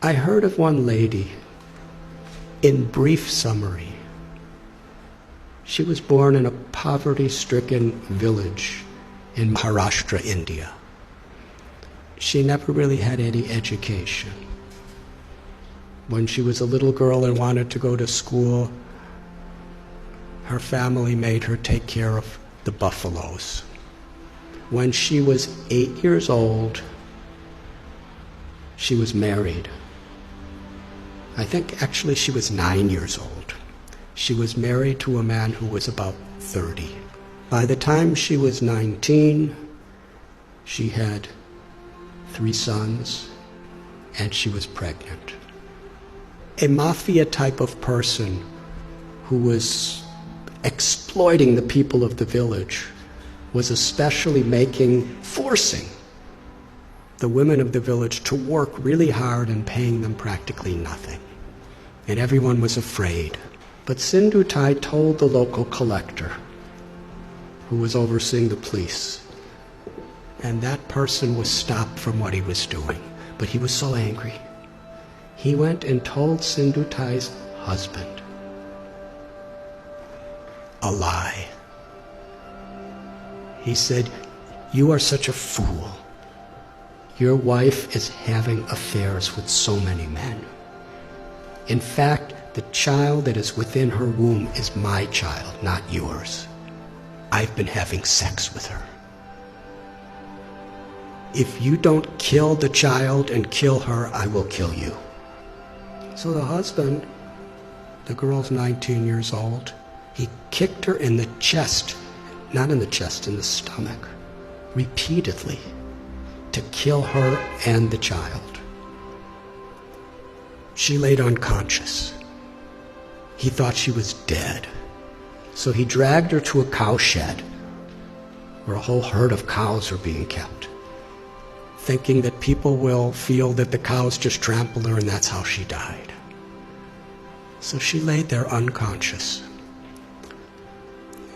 I heard of one lady, in brief summary. She was born in a poverty-stricken village in Maharashtra, India. She never really had any education. When she was a little girl and wanted to go to school, her family made her take care of the buffaloes. When she was 8 years old, she was married. I think actually she was 9 years old. She was married to a man who was about 30. By the time she was 19, she had 3 sons, and she was pregnant. A mafia type of person who was exploiting the people of the village was especially forcing the women of the village to work really hard and paying them practically nothing. And everyone was afraid. But Sindhutai told the local collector, who was overseeing the police, and that person was stopped from what he was doing. But he was so angry. He went and told Sindhutai's husband a lie. He said, "You are such a fool. Your wife is having affairs with so many men. In fact, the child that is within her womb is my child, not yours. I've been having sex with her. If you don't kill the child and kill her, I will kill you." So the husband, the girl's 19 years old, he kicked her in the chest, not in the chest, in the stomach, repeatedly, to kill her and the child. She laid unconscious. He thought she was dead. So he dragged her to a cow shed where a whole herd of cows are being kept, thinking that people will feel that the cows just trampled her and that's how she died. So she laid there unconscious.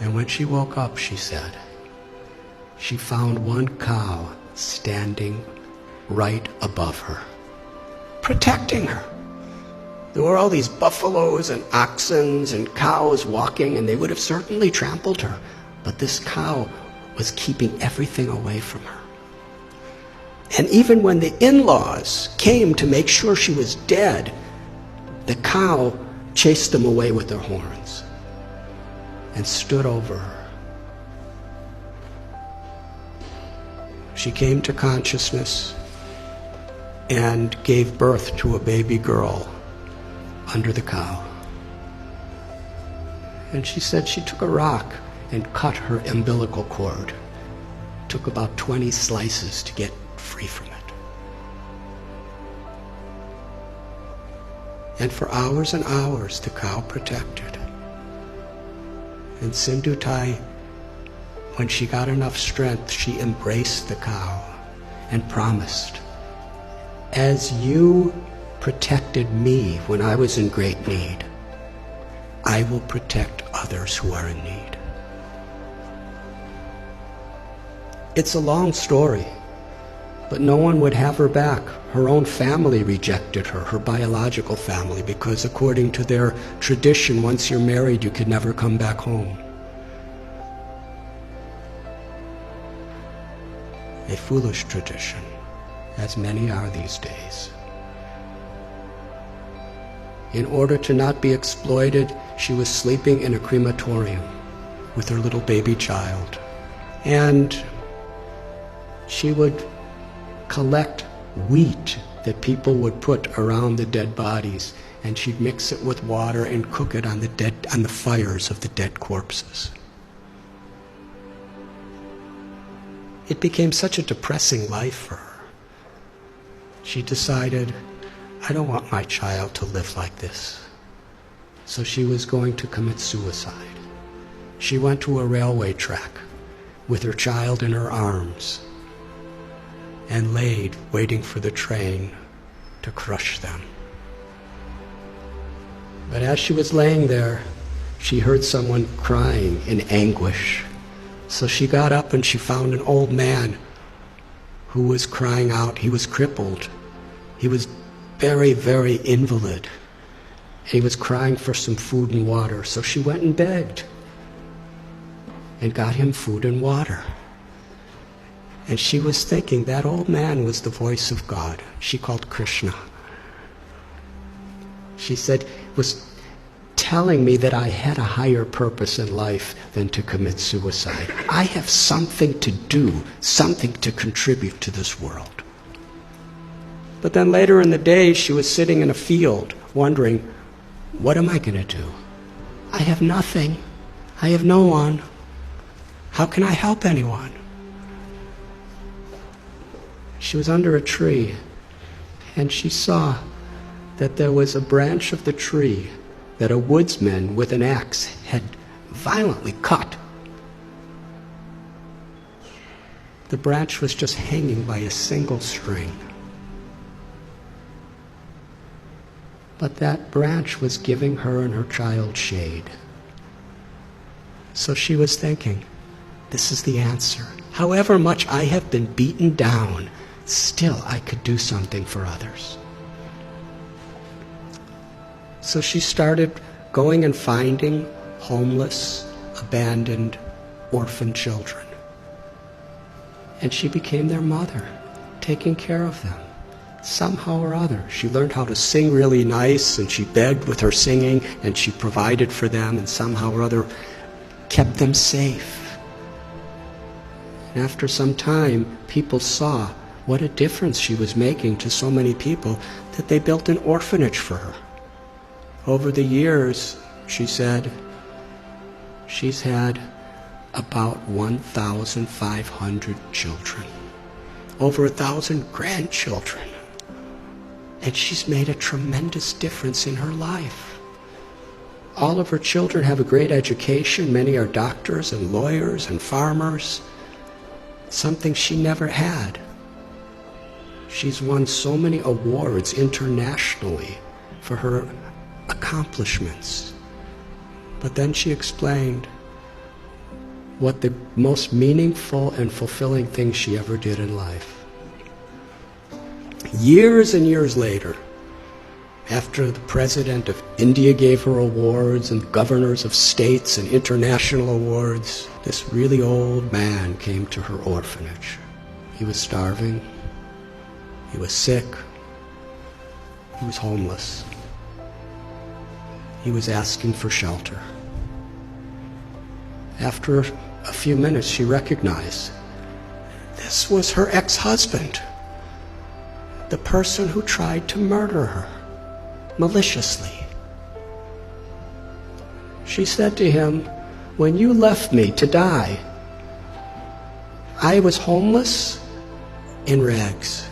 And when she woke up, she said, she found one cow standing right above her, protecting her. There were all these buffaloes and oxen and cows walking, and they would have certainly trampled her. But this cow was keeping everything away from her. And even when the in-laws came to make sure she was dead, the cow chased them away with their horns and stood over her. She came to consciousness and gave birth to a baby girl under the cow. And she said she took a rock and cut her umbilical cord. Took about 20 slices to get free from it. And for hours and hours, the cow protected. And Sindhutai, when she got enough strength, she embraced the cow and promised, "As you protected me when I was in great need, I will protect others who are in need." It's a long story, but no one would have her back. Her own family rejected her, her biological family, because according to their tradition, once you're married, you could never come back home. A foolish tradition, as many are these days. In order to not be exploited, she was sleeping in a crematorium with her little baby child. And she would collect wheat that people would put around the dead bodies, and she'd mix it with water and cook it on the fires of the dead corpses. It became such a depressing life for her. She decided, I don't want my child to live like this. So she was going to commit suicide. She went to a railway track with her child in her arms and laid waiting for the train to crush them. But as she was laying there, she heard someone crying in anguish. So she got up and she found an old man who was crying out. He was crippled. He was very, very invalid. He was crying for some food and water, so she went and begged and got him food and water. And she was thinking that old man was the voice of God. She called Krishna. She said, was telling me that I had a higher purpose in life than to commit suicide. I have something to do, something to contribute to this world. But then later in the day, she was sitting in a field wondering, what am I going to do? I have nothing. I have no one. How can I help anyone? She was under a tree, and she saw that there was a branch of the tree that a woodsman with an axe had violently cut. The branch was just hanging by a single string. But that branch was giving her and her child shade. So she was thinking, this is the answer. However much I have been beaten down, still I could do something for others. So she started going and finding homeless, abandoned, orphan children. And she became their mother, taking care of them. Somehow or other, she learned how to sing really nice, and she begged with her singing, and she provided for them, and somehow or other kept them safe. And after some time, people saw what a difference she was making to so many people that they built an orphanage for her. Over the years, she said, she's had about 1,500 children, over 1,000 grandchildren. And she's made a tremendous difference in her life. All of her children have a great education. Many are doctors and lawyers and farmers, something she never had. She's won so many awards internationally for her accomplishments. But then she explained what the most meaningful and fulfilling thing she ever did in life. Years and years later, after the president of India gave her awards and governors of states and international awards, this really old man came to her orphanage. He was starving. He was sick. He was homeless. He was asking for shelter. After a few minutes, she recognized this was her ex-husband, the person who tried to murder her maliciously. She said to him, when you left me to die, I was homeless in rags.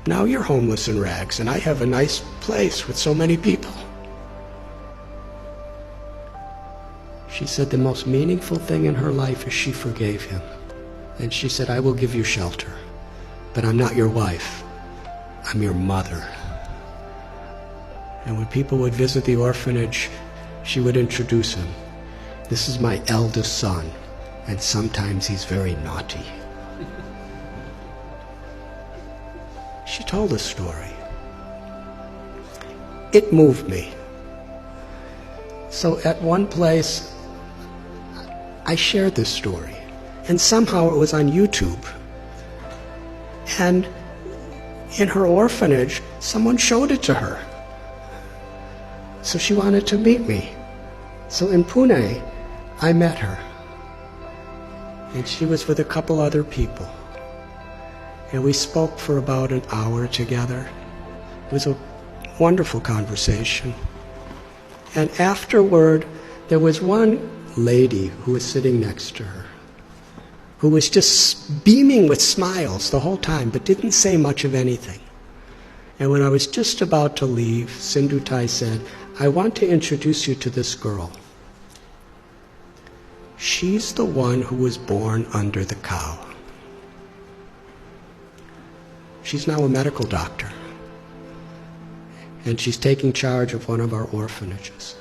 Now you're homeless in rags, and I have a nice place with so many people. She said the most meaningful thing in her life is she forgave him. And she said, I will give you shelter, but I'm not your wife. I'm your mother. And when people would visit the orphanage, she would introduce him. This is my eldest son, and sometimes he's very naughty. She told a story. It moved me. So at one place, I shared this story, and somehow it was on YouTube. And in her orphanage, someone showed it to her. So she wanted to meet me. So in Pune, I met her. And she was with a couple other people. And we spoke for about an hour together. It was a wonderful conversation. And afterward, there was one lady who was sitting next to her, who was just beaming with smiles the whole time, but didn't say much of anything. And when I was just about to leave, Sindhutai said, I want to introduce you to this girl. She's the one who was born under the cow. She's now a medical doctor, and she's taking charge of one of our orphanages.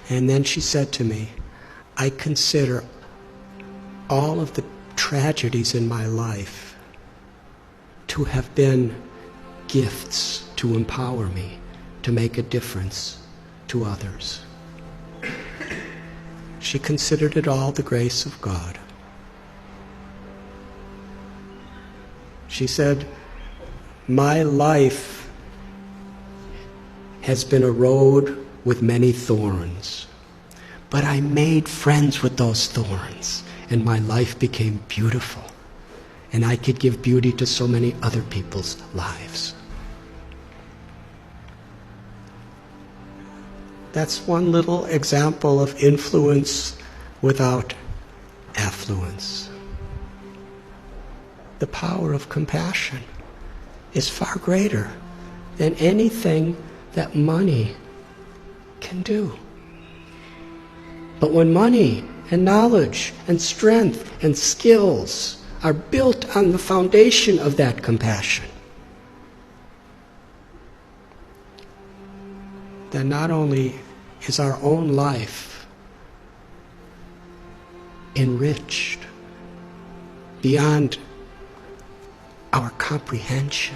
And then she said to me, I consider all of the tragedies in my life to have been gifts to empower me to make a difference to others. She considered it all the grace of God. She said, "My life has been a road with many thorns, but I made friends with those thorns, and my life became beautiful, and I could give beauty to so many other people's lives." That's one little example of influence without affluence. The power of compassion is far greater than anything that money can do. But when money and knowledge and strength and skills are built on the foundation of that compassion, then not only is our own life enriched beyond our comprehension,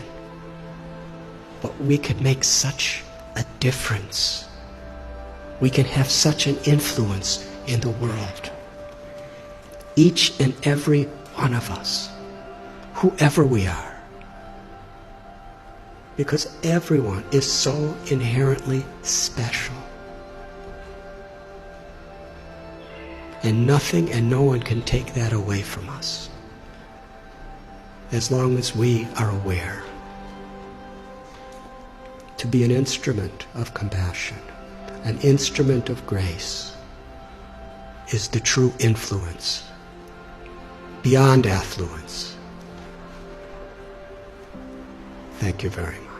but we could make such a difference. We can have such an influence in the world. Each and every one of us, whoever we are. Because everyone is so inherently special. And nothing and no one can take that away from us, as long as we are aware. To be an instrument of compassion, an instrument of grace, is the true influence, beyond affluence. Thank you very much.